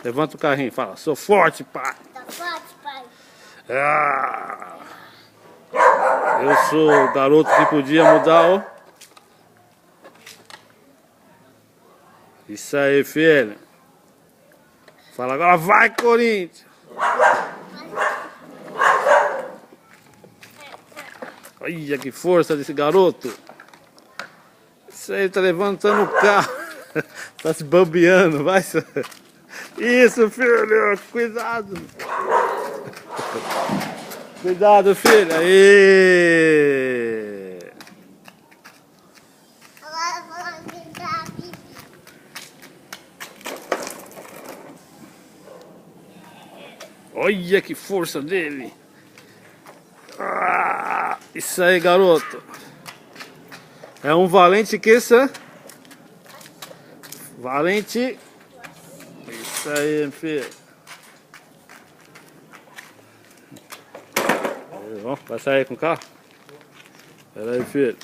Levanta o carrinho, fala, sou forte, pai. Tá forte, pai. Ah, eu sou o garoto que podia mudar o... Isso aí, filho. Fala agora, vai, Corinthians. Olha que força desse garoto. Isso aí, tá levantando o carro. Tá se bambeando, vai. Isso, filho, cuidado. Cuidado, filho. Aê. Agora eu vou tentar pipi. Olha que força dele. Ah, isso aí, garoto. É um valente que isso? Valente. Isso aí, filho. Vai sair com o carro? Pera aí, filho.